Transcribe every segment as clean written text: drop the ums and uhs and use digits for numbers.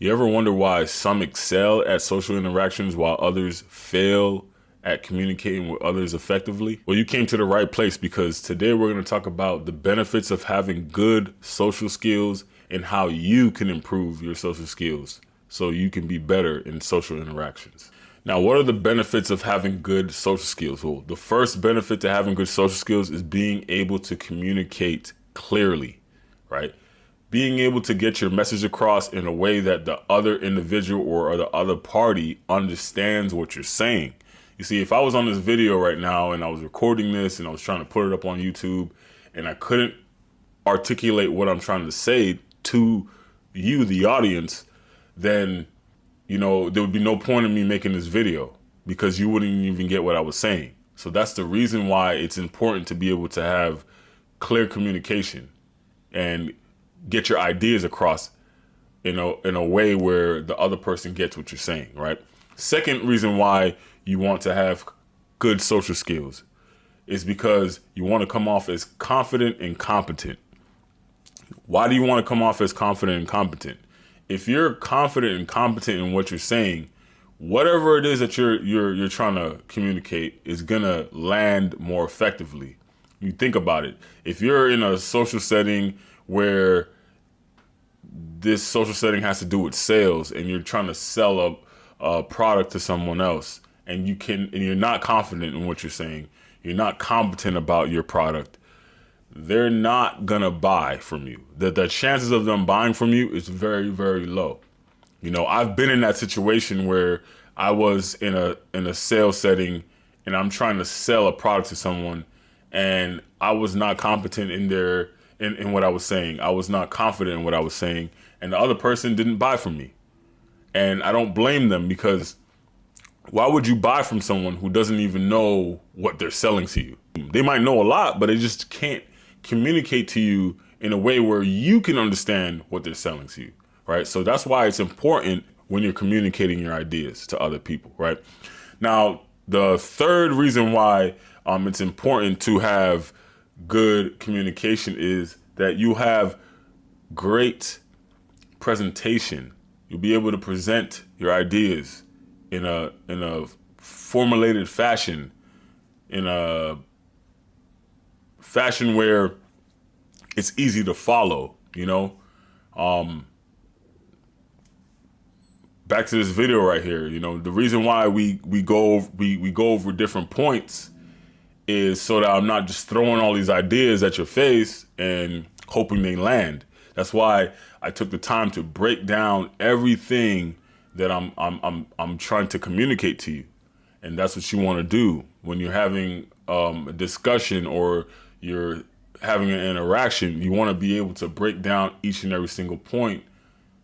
You ever wonder why some excel at social interactions while others fail at communicating with others effectively? Well, you came to the right place, because today we're going to talk about the benefits of having good social skills and how you can improve your social skills so you can be better in social interactions. Now, what are the benefits of having good social skills? Well, the first benefit to having good social skills is being able to communicate clearly, right? Being able to get your message across in a way that the other individual or the other party understands what you're saying. You see, if I was on this video right now and I was recording this and I was trying to put it up on YouTube and I couldn't articulate what I'm trying to say to you, the audience, then, there would be no point in me making this video, because you wouldn't even get what I was saying. So that's the reason why it's important to be able to have clear communication and get your ideas across in a way where the other person gets what you're saying, right? Second reason why you want to have good social skills is because you want to come off as confident and competent. Why do you want to come off as confident and competent? If you're confident and competent in what you're saying, whatever it is that you're trying to communicate is gonna land more effectively. You think about it. If you're in a social setting where this social setting has to do with sales and you're trying to sell a product to someone else, and you're not confident in what you're saying, you're not competent about your product, they're not gonna buy from you. The chances of them buying from you is very, very low. I've been in that situation where I was in a sales setting and I'm trying to sell a product to someone, and I was not competent in what I was saying. I was not confident in what I was saying, and the other person didn't buy from me. And I don't blame them, because why would you buy from someone who doesn't even know what they're selling to you? They might know a lot, but they just can't communicate to you in a way where you can understand what they're selling to you, right? So that's why it's important when you're communicating your ideas to other people, right? Now, the third reason why it's important to have good communication is that you have great presentation. You'll be able to present your ideas in a formulated fashion, in a fashion where it's easy to follow, back to this video right here, the reason why we go over different points is so that I'm not just throwing all these ideas at your face and hoping they land. That's why I took the time to break down everything that I'm trying to communicate to you. And that's what you want to do when you're having a discussion or you're having an interaction. You want to be able to break down each and every single point,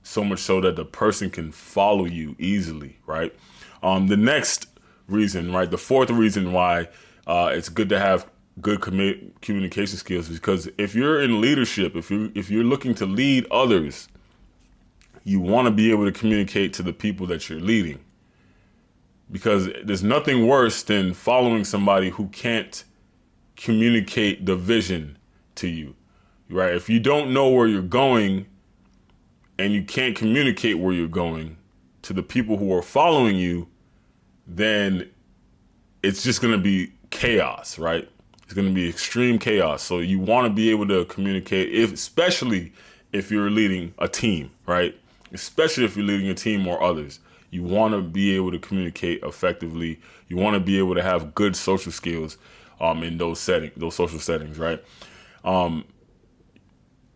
so much so that the person can follow you easily, right? The next reason, right, the fourth reason why it's good to have good communication skills is because if you're in leadership, if you're looking to lead others, you want to be able to communicate to the people that you're leading. Because there's nothing worse than following somebody who can't communicate the vision to you, right? If you don't know where you're going and you can't communicate where you're going to the people who are following you, then it's just going to be chaos, right? It's going to be extreme chaos. So you want to be able to communicate, especially if you're leading a team, right? Especially if you're leading a team or others. You want to be able to communicate effectively. You want to be able to have good social skills in those social settings, right?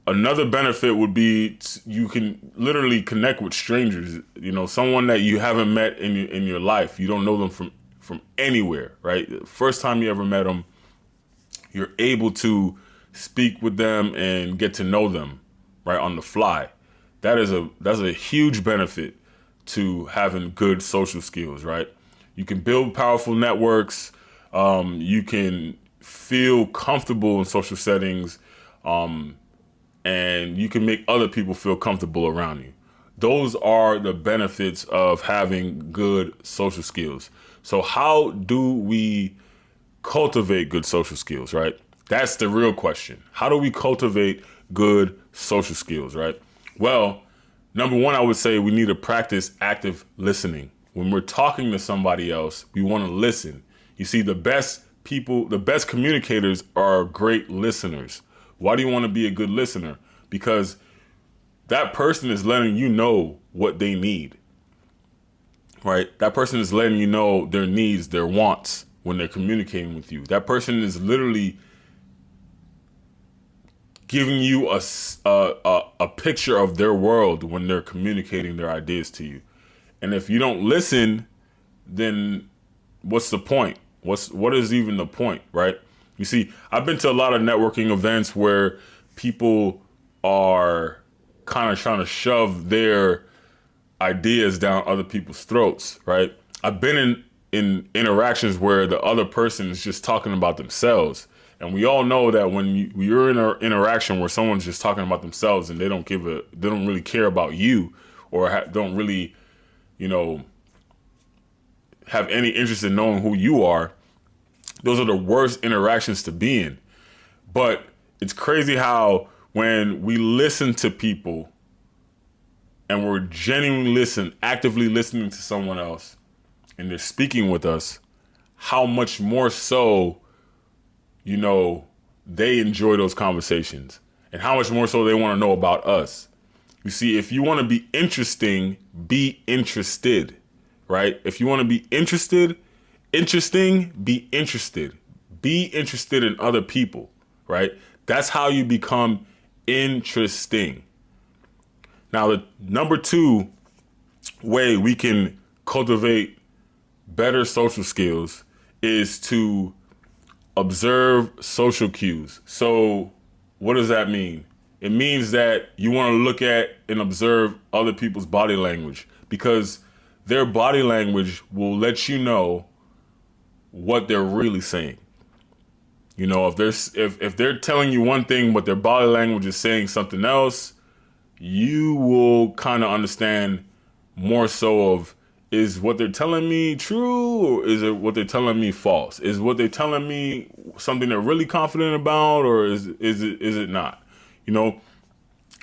Another benefit would be you can literally connect with strangers. Someone that you haven't met in your life. You don't know them from anywhere, right? The first time you ever met them, you're able to speak with them and get to know them, right, on the fly. That's a huge benefit to having good social skills, right? You can build powerful networks. You can feel comfortable in social settings, and you can make other people feel comfortable around you. Those are the benefits of having good social skills. So how do we cultivate good social skills, right? That's the real question. How do we cultivate good social skills, right? Well, Number one, I would say we need to practice active listening. When we're talking to somebody else, we want to listen. You see, the best people, the best communicators are great listeners. Why do you want to be a good listener? Because that person is letting you know what they need, right? That person is letting you know their needs, their wants when they're communicating with you. That person is literally giving you a picture of their world when they're communicating their ideas to you. And if you don't listen, then what's the point? What is even the point, right? You see, I've been to a lot of networking events where people are kind of trying to shove their ideas down other people's throats, right? I've been in interactions where the other person is just talking about themselves. And we all know that when you're in an interaction where someone's just talking about themselves and they don't really care about you, or don't really, have any interest in knowing who you are, those are the worst interactions to be in. But it's crazy how when we listen to people and we're genuinely actively listening to someone else and they're speaking with us, how much more so, they enjoy those conversations and how much more so they want to know about us. You see, if you want to be interesting, be interested, right? If you want to be interesting, be interested. Be interested in other people, right? That's how you become interesting. Now, the number 2 way we can cultivate better social skills is to observe social cues. So what does that mean? It means that you want to look at and observe other people's body language, because their body language will let you know what they're really saying. If they're telling you one thing but their body language is saying something else, you will kind of understand more so of, is what they're telling me true, or is it what they're telling me false? Is what they're telling me something they're really confident about, or is it not? And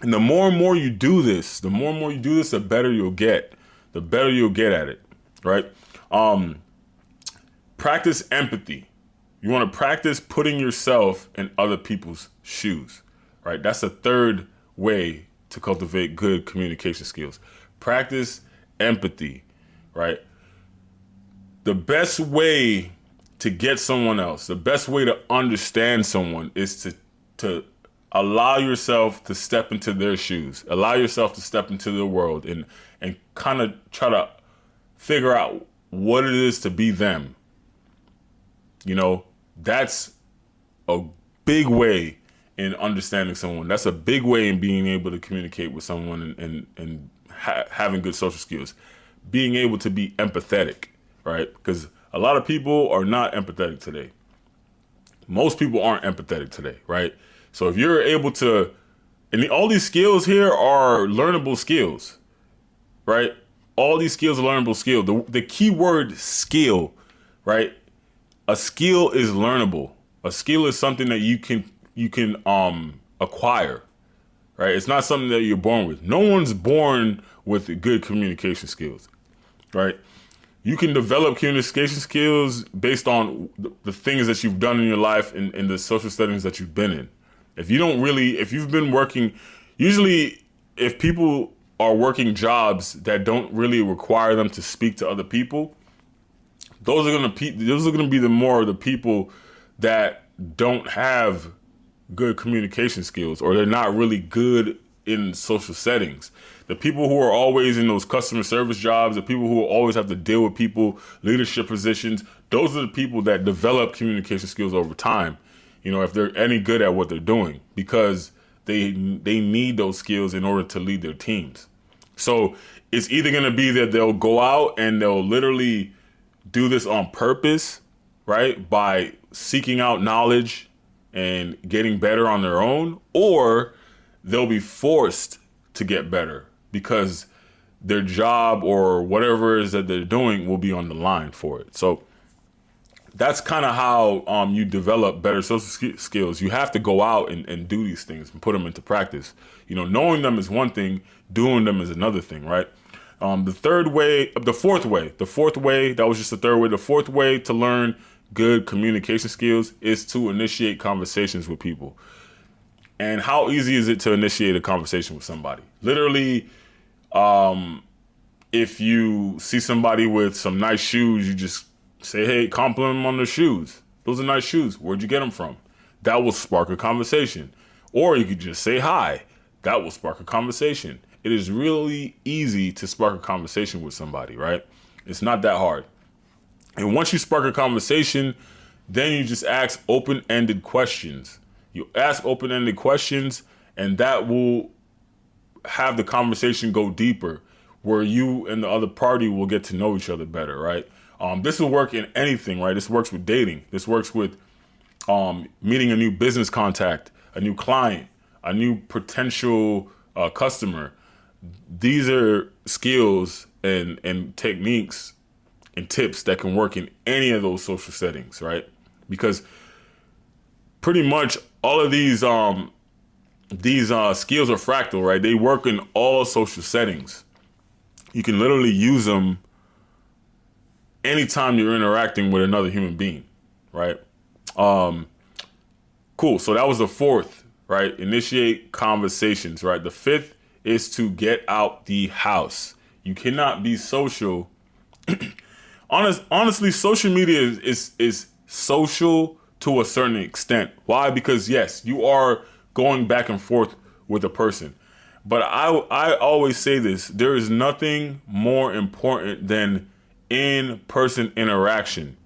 the more and more you do this, the better you'll get. The better you'll get at it, right? Practice empathy. You want to practice putting yourself in other people's shoes, right? That's a third way to cultivate good communication skills. Practice empathy, right? The best way to get someone else, the best way to understand someone is to allow yourself to step into their shoes, allow yourself to step into their world and kind of try to figure out what it is to be them. That's a big way in understanding someone. That's a big way in being able to communicate with someone and having good social skills. Being able to be empathetic, right? Because a lot of people are not empathetic today. Most people aren't empathetic today, right? So if you're able to, and all these skills here are learnable skills, right? All these skills are learnable skills. The key word skill, right? A skill is learnable. A skill is something that you can acquire, right? It's not something that you're born with. No one's born with good communication skills, right? You can develop communication skills based on the things that you've done in your life and the social settings that you've been in. If you've been working, usually if people are working jobs that don't really require them to speak to other people, those are going to be the more of the people that don't have good communication skills, or they're not really good in social settings. The people who are always in those customer service jobs, the people who always have to deal with people, leadership positions, those are the people that develop communication skills over time. If they're any good at what they're doing, because they need those skills in order to lead their teams. So it's either going to be that they'll go out and they'll literally do this on purpose, right? By seeking out knowledge and getting better on their own, or they'll be forced to get better because their job or whatever it is that they're doing will be on the line for it. So that's kind of how you develop better social skills. You have to go out and do these things and put them into practice. You know, knowing them is one thing, doing them is another thing, right? The fourth way, that was just the third way. The fourth way to learn good communication skills is to initiate conversations with people. And how easy is it to initiate a conversation with somebody? Literally, if you see somebody with some nice shoes, you just say, hey, compliment them on their shoes. Those are nice shoes. Where'd you get them from? That will spark a conversation. Or you could just say hi. That will spark a conversation. It is really easy to spark a conversation with somebody, right? It's not that hard. And once you spark a conversation, then you just ask open-ended questions. You ask open-ended questions, and that will have the conversation go deeper, where you and the other party will get to know each other better, right? This will work in anything, right? This works with dating. This works with meeting a new business contact, a new client, a new potential customer. These are skills and techniques and tips that can work in any of those social settings, right? Because pretty much all of these skills are fractal, right? They work in all social settings. You can literally use them anytime you're interacting with another human being, right? Cool. So that was the fourth, right? Initiate conversations, right? The fifth is to get out the house. You cannot be social. Honestly, social media is social to a certain extent. Why? Because yes, you are going back and forth with a person. But I always say this, there is nothing more important than in-person interaction.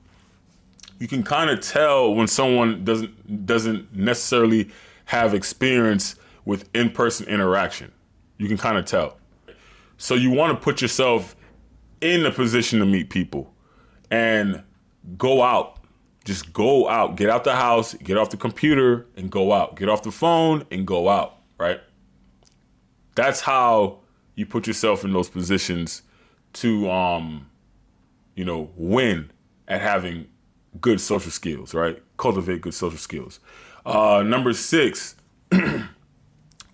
You can kind of tell when someone doesn't necessarily have experience with in-person interaction. You can kind of tell. So you want to put yourself in a position to meet people and go out. Just go out. Get out the house, get off the computer and go out. Get off the phone and go out, right? That's how you put yourself in those positions to, win at having good social skills, right? Cultivate good social skills. Number 6,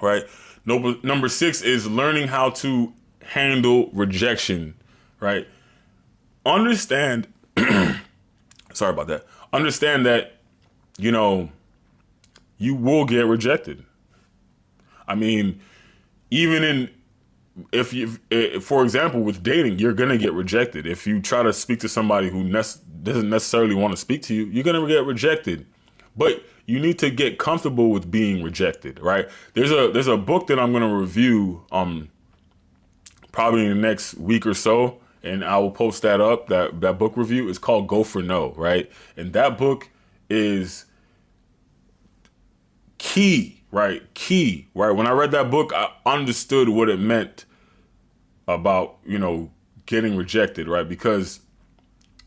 right? Number 6 is learning how to handle rejection, right? Understand, sorry about that. Understand that, you will get rejected. I mean, for example, with dating, you're going to get rejected. If you try to speak to somebody who doesn't necessarily want to speak to you, you're going to get rejected. But you need to get comfortable with being rejected, right? There's a book that I'm going to review probably in the next week or so, and I will post that up. That book review is called Go for No, right? And that book is key, right? When I read that book, I understood what it meant about, getting rejected, right? Because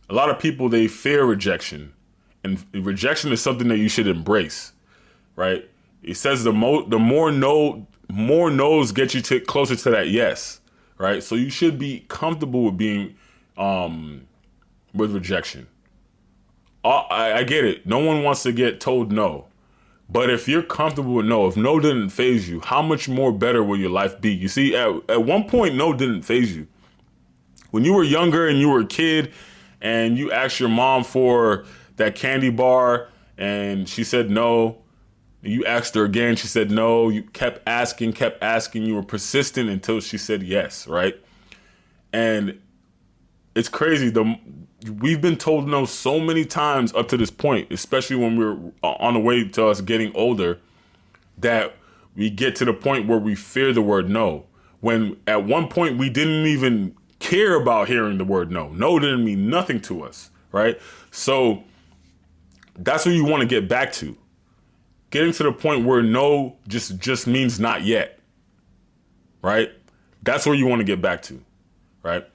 a lot of people, they fear rejection, and rejection is something that you should embrace, right? It says the more no's get you closer to that yes, right? So you should be comfortable with being with rejection. I get it. No one wants to get told no. But if you're comfortable with no, if no didn't faze you, how much more better will your life be? You see, at one point, no didn't faze you. When you were younger and you were a kid and you asked your mom for that candy bar and she said no, you asked her again, she said no, you kept asking, you were persistent until she said yes, right? And it's crazy. We've been told no so many times up to this point, especially when we're on the way to us getting older, that we get to the point where we fear the word no. When at one point we didn't even care about hearing the word no. No didn't mean nothing to us, right? So that's what you want to get back to. Getting to the point where no just means not yet, right? That's where you want to get back to, right?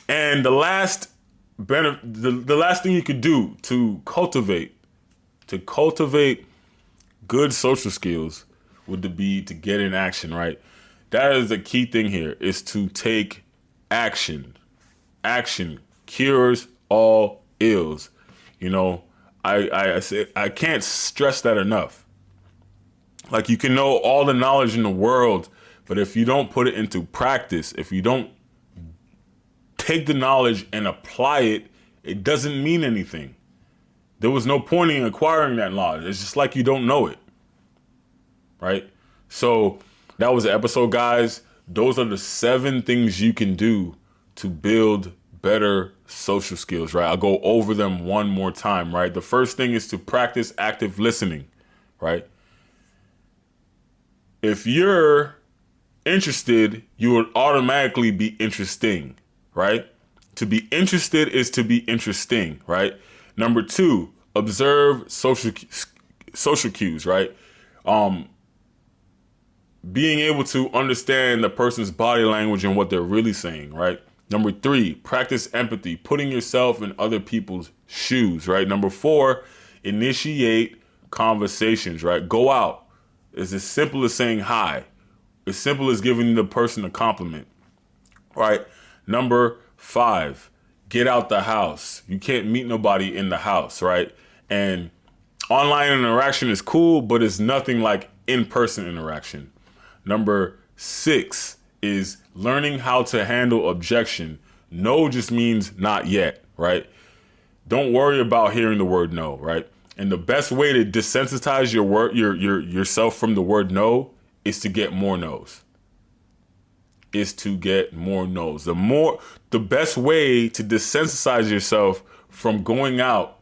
And the last thing you could do to cultivate good social skills would be to get in action, right? That is the key thing here, is to take action. Action cures all ills. You know, I can't stress that enough. Like, you can know all the knowledge in the world, but if you don't put it into practice, if you don't take the knowledge and apply it, it doesn't mean anything. There was no point in acquiring that knowledge. It's just like you don't know it, right? So that was the episode, guys. Those are the 7 things you can do to build better social skills, right? I'll go over them one more time, right? The first thing is to practice active listening, right? If you're interested, you would automatically be interesting, right? To be interested is to be interesting, right? Number 2, observe social cues, right? Being able to understand the person's body language and what they're really saying, right? Number 3, practice empathy, putting yourself in other people's shoes, right? Number 4, initiate conversations, right? Go out. It's as simple as saying hi. As simple as giving the person a compliment, right? Number 5, get out the house. You can't meet nobody in the house, right? And online interaction is cool, but it's nothing like in-person interaction. Number 6 is learning how to handle objection. No just means not yet, right? Don't worry about hearing the word no, right? And the best way to desensitize yourself from the word no is to get more no's. The best way to desensitize yourself from going out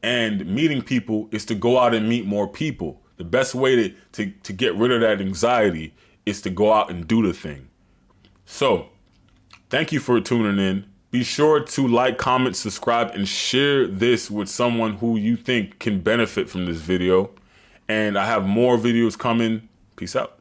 and meeting people is to go out and meet more people. The best way to get rid of that anxiety is to go out and do the thing. So, thank you for tuning in. Be sure to like, comment, subscribe, and share this with someone who you think can benefit from this video. And I have more videos coming. Peace out.